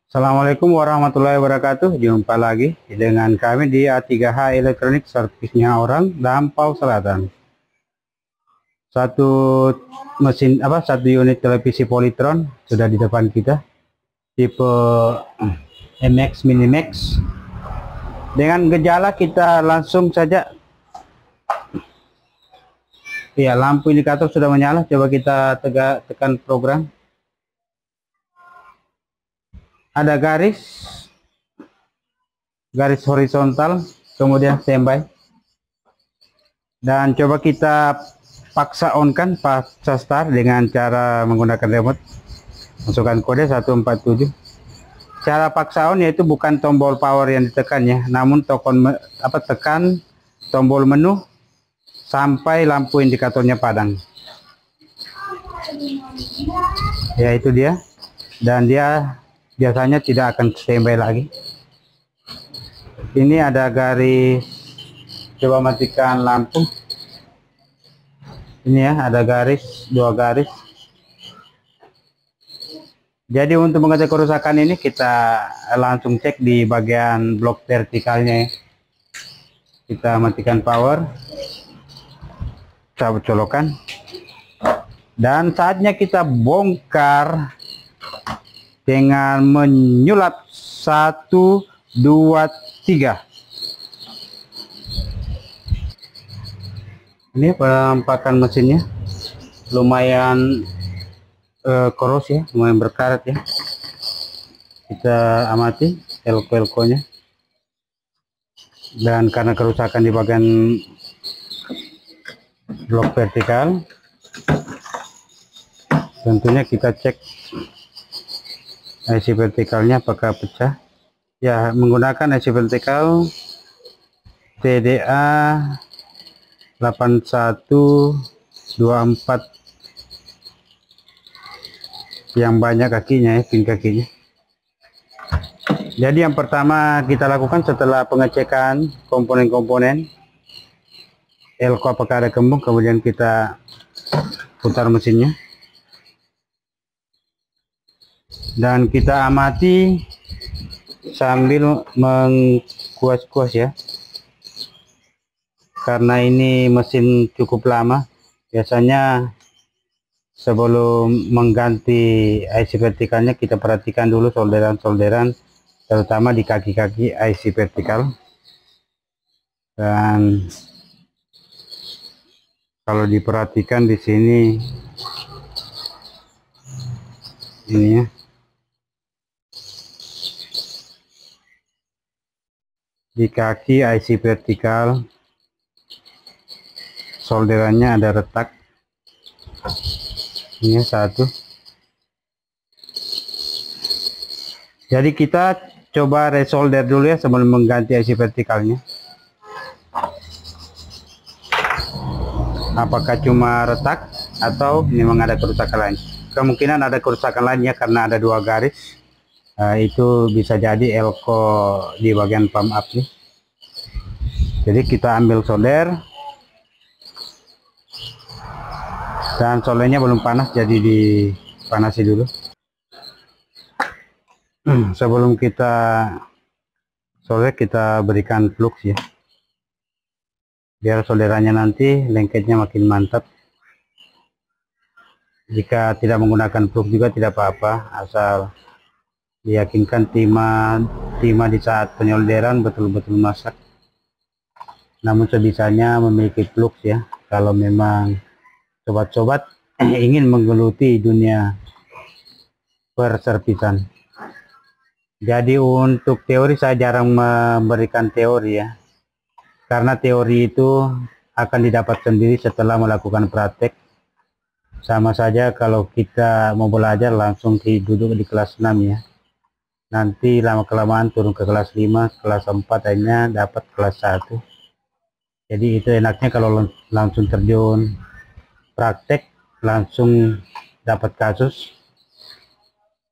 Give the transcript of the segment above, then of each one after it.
Assalamualaikum warahmatullahi wabarakatuh. Jumpa lagi dengan kami di A3H Elektronik, servisnya orang Dampau Selatan. Satu satu unit televisi Polytron sudah di depan kita, tipe MX Minimax. Dengan gejala kita langsung saja. Ya, lampu indikator sudah menyala. Coba kita tekan program. Ada garis horizontal, kemudian standby. Dan coba kita paksa on kan, paksa start dengan cara menggunakan remote. Masukkan kode 147. Cara paksa on yaitu bukan tombol power yang ditekan ya, namun tekan tombol menu sampai lampu indikatornya padam. Ya, itu dia. Dan dia biasanya tidak akan standby lagi. Ini ada garis, coba matikan lampu. Ini ya, ada garis, dua garis. Jadi untuk mengetahui kerusakan ini kita langsung cek di bagian blok vertikalnya ya. Kita matikan power, cabut colokan, dan saatnya kita bongkar dengan menyulap 1, 2, 3. Ini penampakan mesinnya lumayan koros ya, lumayan berkarat ya. Kita amati elko-elkonya, dan karena kerusakan di bagian blok vertikal, tentunya kita cek IC vertikalnya apakah pecah ya, menggunakan IC vertikal TDA 8124 yang banyak kakinya ya, pin kakinya. Jadi yang pertama kita lakukan setelah pengecekan komponen-komponen elko apakah ada kembung, kemudian kita putar mesinnya dan kita amati sambil mengkuas-kuas ya, karena ini mesin cukup lama. Biasanya sebelum mengganti IC vertikalnya kita perhatikan dulu solderan-solderan, terutama di kaki-kaki IC vertikal. Dan kalau diperhatikan di sini ini ya, di kaki IC vertikal solderannya ada retak. Ini satu. Jadi kita coba resolder dulu ya sebelum mengganti IC vertikalnya. Apakah cuma retak atau memang ada kerusakan lain? Kemungkinan ada kerusakan lainnya karena ada dua garis. Itu bisa jadi elko di bagian pump up nih. Jadi kita ambil solder, dan soldernya belum panas, jadi dipanasi dulu. Sebelum kita solder, kita berikan flux ya, biar solderannya nanti lengketnya makin mantap. Jika tidak menggunakan flux juga tidak apa-apa, asal diyakinkan timah di saat penyolderan betul-betul masak. Namun sebisanya memiliki flux ya, kalau memang sobat-sobat ingin menggeluti dunia perservisan. Jadi untuk teori saya jarang memberikan teori ya, karena teori itu akan didapat sendiri setelah melakukan praktek. Sama saja kalau kita mau belajar langsung duduk di kelas 6 ya, nanti lama-kelamaan turun ke kelas 5, kelas 4 akhirnya dapat kelas 1. Jadi itu enaknya kalau langsung terjun praktek, langsung dapat kasus,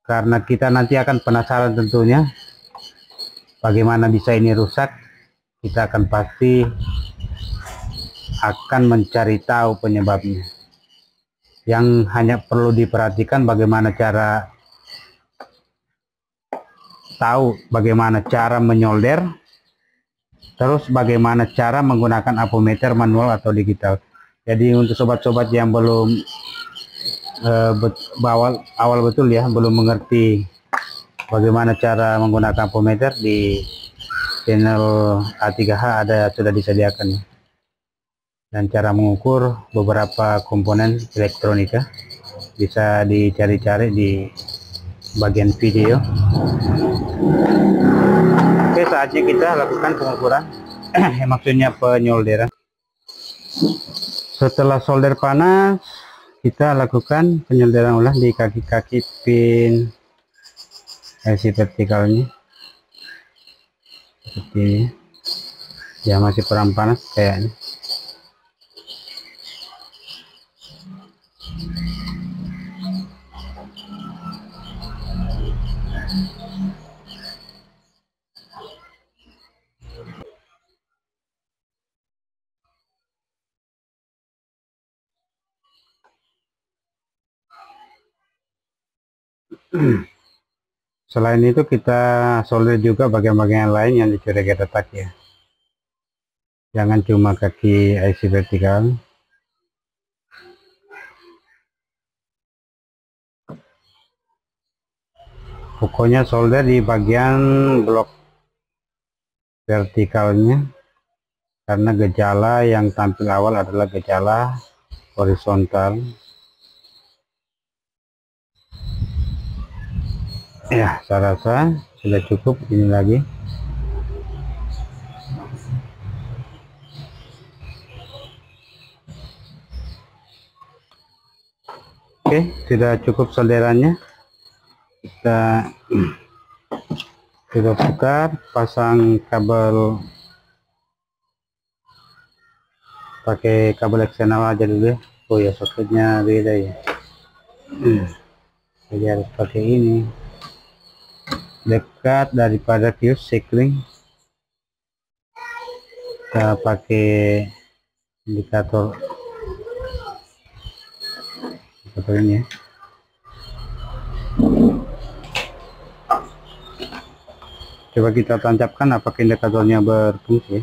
karena kita nanti akan penasaran tentunya bagaimana bisa ini rusak. Kita akan pasti akan mencari tahu penyebabnya. Yang hanya perlu diperhatikan bagaimana cara tahu bagaimana cara menyolder, terus bagaimana cara menggunakan ampermeter manual atau digital. Jadi untuk sobat-sobat yang belum awal betul ya, belum mengerti bagaimana cara menggunakan ampermeter, di channel A3H ada sudah disediakan ya. Dan cara mengukur beberapa komponen elektronika bisa dicari-cari di bagian video. Oke, saatnya kita lakukan pengukuran maksudnya penyolderan. Setelah solder panas, kita lakukan penyolderan ulang di kaki-kaki pin IC vertikalnya seperti ini ya, masih kurang panas kayaknya. Selain itu kita solder juga bagian-bagian lain yang dicurigai retak ya, jangan cuma kaki IC vertikal. Pokoknya solder di bagian blok vertikalnya, karena gejala yang tampil awal adalah gejala horizontal. Ya, saya rasa sudah cukup. Ini lagi. Oke, sudah cukup solderannya. Kita putar, pasang kabel, pakai kabel eksternal aja dulu ya. Oh ya, soketnya beda ya. Jadi harus pakai ini, dekat daripada fuse cycling. Kita pakai indikator ini ya. Coba kita tancapkan apakah indikatornya berfungsi.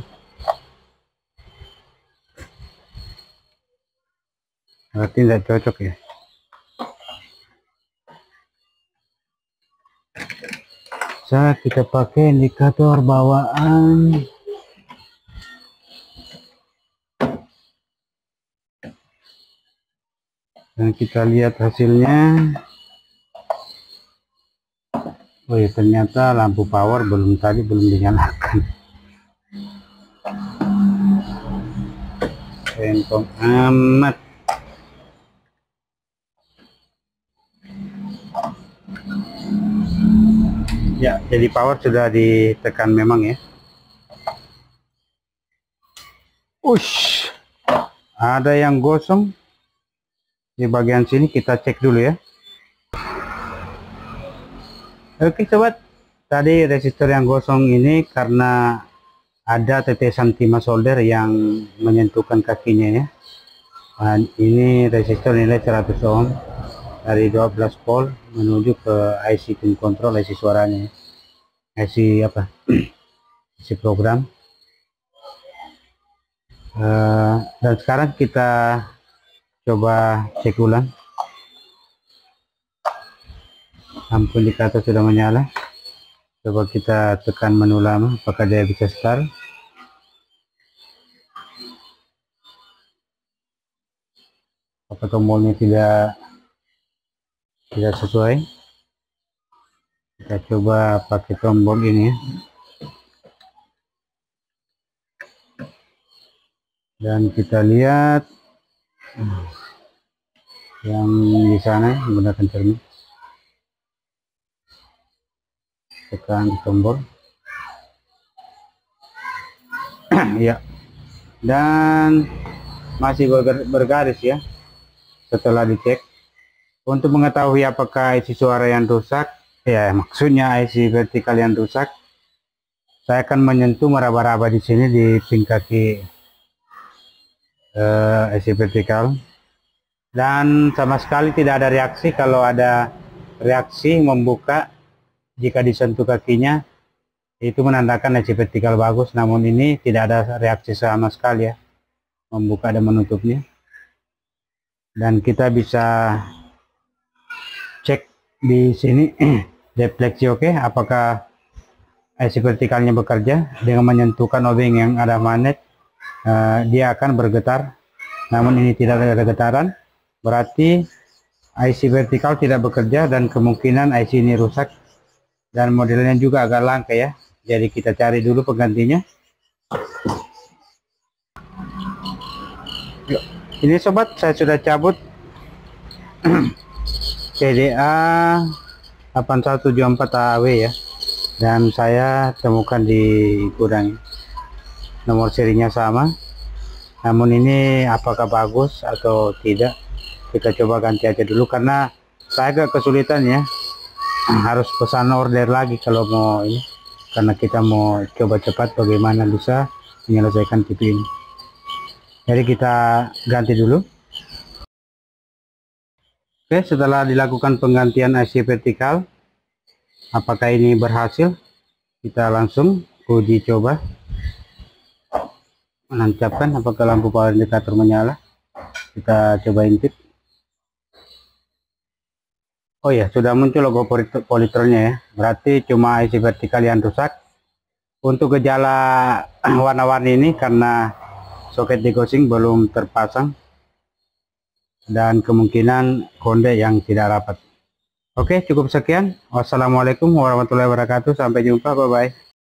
Berarti tidak cocok ya. Kita pakai indikator bawaan. Dan kita lihat hasilnya. Oh ya, ternyata lampu power belum dinyalakan. Rempong amat. Ya, jadi power sudah ditekan memang ya. Ush, ada yang gosong di bagian sini, kita cek dulu ya. Oke sobat, tadi resistor yang gosong ini karena ada tetesan timah solder yang menyentuhkan kakinya ya. Dan ini resistor nilai 100 ohm dari 12 volt menuju ke IC pin control, IC suaranya, IC apa, IC program. Dan sekarang kita coba cek ulang. Lampu indikator sudah menyala. Coba kita tekan menu lama, apakah dia bisa start. Apa tombolnya tidak sesuai. Kita coba pakai tombol ini ya. Dan kita lihat yang di sana menggunakan cermin. Tekan tombol. Ya. Dan masih bergaris ya. Setelah dicek, untuk mengetahui apakah IC suara yang rusak, ya maksudnya IC vertikal yang rusak, saya akan menyentuh meraba-raba di sini di pin kaki IC vertikal, dan sama sekali tidak ada reaksi. Kalau ada reaksi membuka jika disentuh kakinya itu menandakan IC vertikal bagus, namun ini tidak ada reaksi sama sekali ya, membuka dan menutupnya. Dan kita bisa cek di sini defleksi oke, apakah IC vertikalnya bekerja. Dengan menyentuhkan obeng yang ada magnet, dia akan bergetar, namun ini tidak ada getaran, berarti IC vertikal tidak bekerja dan kemungkinan IC ini rusak dan modelnya juga agak langka ya. Jadi kita cari dulu penggantinya. Yuk. Ini sobat, saya sudah cabut CDA 8174AW ya, dan saya temukan di gudang. Nomor serinya sama, namun ini apakah bagus atau tidak, kita coba ganti aja dulu karena saya agak kesulitan ya, harus pesan order lagi kalau mau ini, karena kita mau coba cepat bagaimana bisa menyelesaikan TV ini. Jadi kita ganti dulu. Oke, setelah dilakukan penggantian IC vertikal, apakah ini berhasil, kita langsung uji coba menancapkan apakah lampu power indikator menyala. Kita coba intip. Oh ya, sudah muncul logo politronnya ya, berarti cuma IC vertikal yang rusak. Untuk gejala warna-warni ini karena soket degosing belum terpasang dan kemungkinan konde yang tidak rapat. Oke, cukup sekian. Wassalamualaikum warahmatullahi wabarakatuh. Sampai jumpa, bye bye.